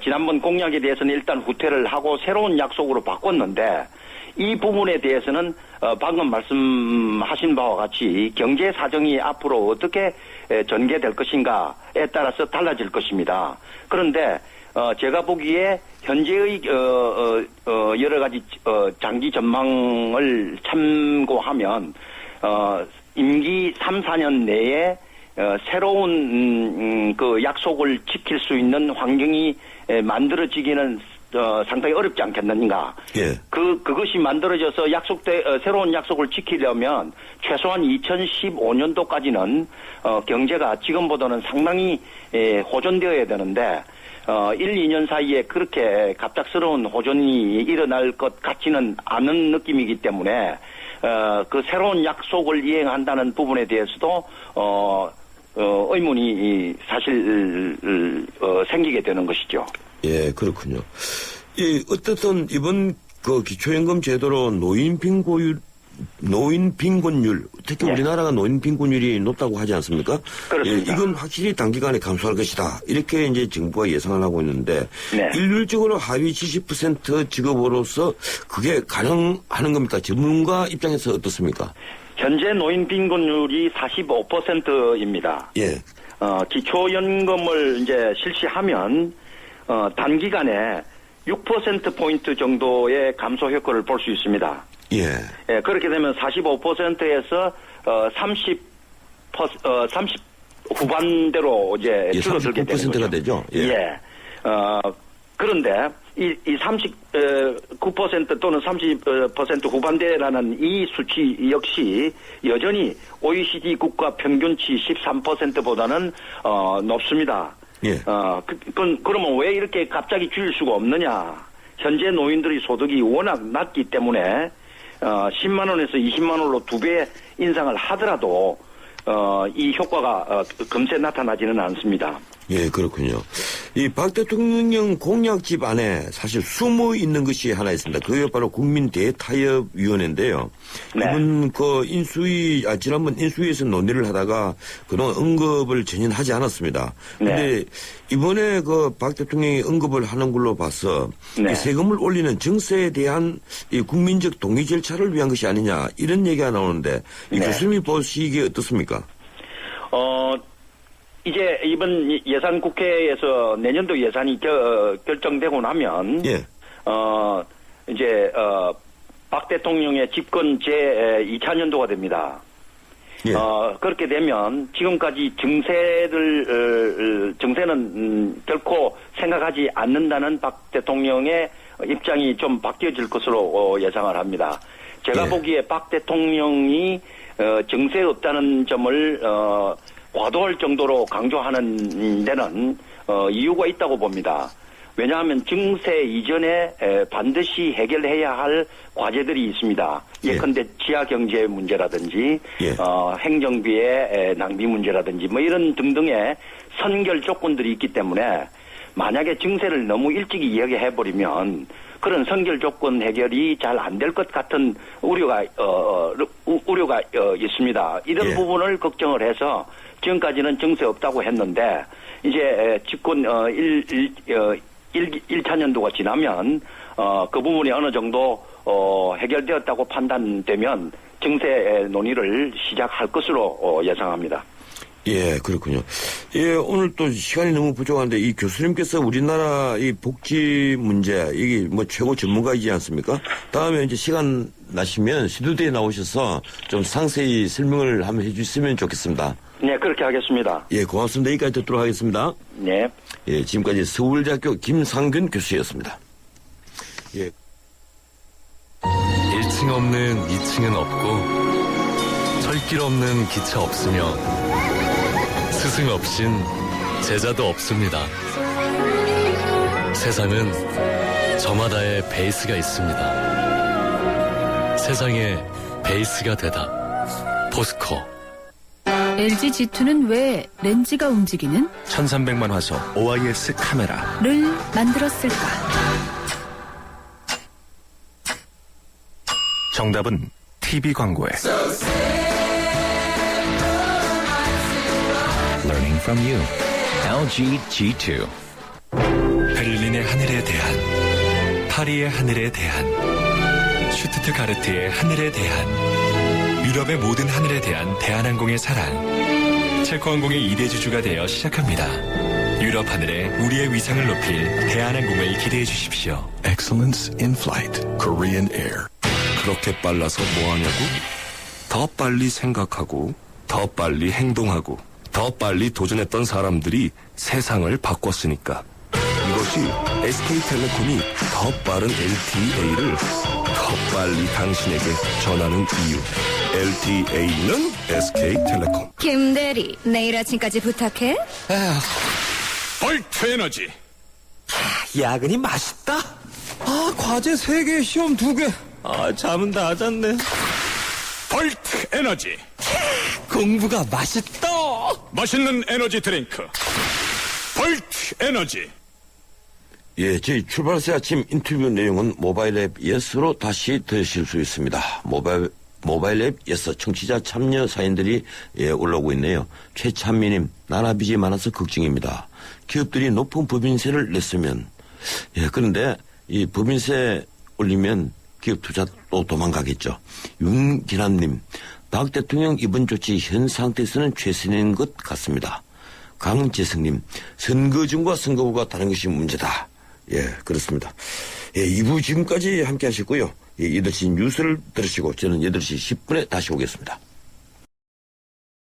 Speaker 17: 지난번 공약에 대해서는 일단 후퇴를 하고 새로운 약속으로 바꿨는데 이 부분에 대해서는 방금 말씀하신 바와 같이 경제 사정이 앞으로 어떻게 전개될 것인가에 따라서 달라질 것입니다. 그런데 제가 보기에 현재의 여러 가지 장기 전망을 참고하면 임기 3, 4년 내에 새로운 그 약속을 지킬 수 있는 환경이 만들어지기는 상당히 어렵지 않겠는가.
Speaker 2: 예.
Speaker 17: 그것이 만들어져서 새로운 약속을 지키려면 최소한 2015년도까지는 경제가 지금보다는 상당히 호전되어야 되는데 1, 2년 사이에 그렇게 갑작스러운 호전이 일어날 것 같지는 않은 느낌이기 때문에 그 새로운 약속을 이행한다는 부분에 대해서도 의문이 사실 생기게 되는 것이죠.
Speaker 2: 예, 그렇군요. 예, 어쨌든 이번 그 기초연금 제도로 노인 빈곤율, 특히 우리나라가 노인 빈곤율이 높다고 하지 않습니까?
Speaker 17: 그렇습니다.
Speaker 2: 예, 이건 확실히 단기간에 감소할 것이다. 이렇게 이제 정부가 예상을 하고 있는데 일률적으로 하위 70% 직업으로서 그게 가능하는 겁니까? 전문가 입장에서 어떻습니까?
Speaker 17: 현재 노인 빈곤율이 45%입니다.
Speaker 2: 예.
Speaker 17: 기초연금을 이제 실시하면 단기간에 6%포인트 정도의 감소 효과를 볼 수 있습니다.
Speaker 2: 예.
Speaker 17: 예, 그렇게 되면 45%에서 후반대로 이제 줄어들게 되는 거죠.
Speaker 2: 39%가 되죠.
Speaker 17: 예. 그런데 이 39% 또는 30% 후반대라는 이 수치 역시 여전히 OECD 국가 평균치 13%보다는 높습니다.
Speaker 2: 예.
Speaker 17: 그러면 왜 이렇게 갑자기 줄일 수가 없느냐? 현재 노인들의 소득이 워낙 낮기 때문에 10만 원에서 20만 원으로 2배 인상을 하더라도 이 효과가 금세 나타나지는 않습니다.
Speaker 2: 예, 그렇군요. 이 박 대통령 공약집 안에 사실 숨어 있는 것이 하나 있습니다. 그게 바로 국민 대타협위원회인데요.
Speaker 17: 네.
Speaker 2: 이번 지난번 인수위에서 논의를 하다가 그동안 언급을 전혀 하지 않았습니다. 그런데
Speaker 17: 네.
Speaker 2: 이번에 박 대통령이 언급을 하는 걸로 봐서
Speaker 17: 네.
Speaker 2: 이 세금을 올리는 증세에 대한 이 국민적 동의 절차를 위한 것이 아니냐 이런 얘기가 나오는데 이
Speaker 17: 네.
Speaker 2: 교수님이 보시기에 어떻습니까?
Speaker 17: 이제 이번 예산 국회에서 내년도 예산이 결정되고 나면
Speaker 2: 예.
Speaker 17: 이제 박 대통령의 집권 제 2차 년도가 됩니다.
Speaker 2: 예.
Speaker 17: 그렇게 되면 지금까지 증세는 결코 생각하지 않는다는 박 대통령의 입장이 좀 바뀌어질 것으로 예상을 합니다. 제가
Speaker 2: 예.
Speaker 17: 보기에 박 대통령이 증세 없다는 점을 과도할 정도로 강조하는 데는 이유가 있다고 봅니다. 왜냐하면 증세 이전에 반드시 해결해야 할 과제들이 있습니다. 예컨대 지하 경제 문제라든지 행정비의 낭비 문제라든지 뭐 이런 등등의 선결 조건들이 있기 때문에 만약에 증세를 너무 일찍 이야기해버리면 그런 선결 조건 해결이 잘 안 될 것 같은 우려가 있습니다. 이런 부분을 걱정을 해서 지금까지는 증세 없다고 했는데 이제 집권 1차 년도가 지나면 그 부분이 어느 정도 해결되었다고 판단되면 증세 논의를 시작할 것으로 예상합니다.
Speaker 2: 예, 그렇군요. 예, 오늘 또 시간이 너무 부족한데 이 교수님께서 우리나라 이 복지 문제 이게 뭐 최고 전문가이지 않습니까? 다음에 이제 시간 나시면 시도대에 나오셔서 좀 상세히 설명을 한번 해주시면 좋겠습니다.
Speaker 17: 네, 그렇게 하겠습니다.
Speaker 2: 예, 고맙습니다. 여기까지 듣도록 하겠습니다.
Speaker 17: 네.
Speaker 2: 예, 지금까지 서울대학교 김상균 교수였습니다. 예.
Speaker 18: 1층 없는 2층은 없고 철길 없는 기차 없으며 스승 없인 제자도 없습니다. 세상은 저마다의 베이스가 있습니다. 세상에 베이스가 되다. 포스코.
Speaker 6: LG G2는 왜 렌즈가 움직이는
Speaker 18: 1300만 화소 OIS 카메라를
Speaker 6: 만들었을까?
Speaker 18: 정답은 TV 광고에 Learning from you. LG G2. 베를린의 하늘에 대한, 파리의 하늘에 대한, 슈투트가르트의 하늘에 대한, 유럽의 모든 하늘에 대한 대한항공의 사랑. 첼코항공의 2대 주주가 되어 시작합니다. 유럽 하늘에 우리의 위상을 높일 대한항공을 기대해 주십시오.
Speaker 1: Excellence in Flight, Korean Air. 그렇게 빨라서 뭐하냐고? 더 빨리 생각하고, 더 빨리 행동하고, 더 빨리 도전했던 사람들이 세상을 바꿨으니까. 이것이 SK텔레콤이 더 빠른 LTA를 더 빨리 당신에게 전하는 이유. LTA는 SK텔레콤.
Speaker 6: 김대리, 내일 아침까지 부탁해.
Speaker 1: 볼트 에너지.
Speaker 5: 야근이 맛있다. 과제 3개, 시험 2개. 잠은 다 잤네.
Speaker 1: 볼트 에너지.
Speaker 5: 공부가 맛있다.
Speaker 1: 맛있는 에너지 드링크. 볼트 에너지.
Speaker 2: 예, 저희 출발새 아침 인터뷰 내용은 모바일 앱 예스로 다시 들으실 수 있습니다. 모바일 앱 예스 청취자 참여 사연들이 올라오고 있네요. 최찬미님, 나라빚이 많아서 걱정입니다. 기업들이 높은 법인세를 냈으면, 그런데 이 법인세 올리면 기업 투자 또 도망가겠죠. 윤기란님, 박 대통령 이번 조치 현 상태에서는 최선인 것 같습니다. 강재승님, 선거중과 선거후가 다른 것이 문제다. 예, 그렇습니다. 예, 2부 지금까지 함께 하셨고요. 8시 뉴스를 들으시고 저는 8시 10분에 다시 오겠습니다.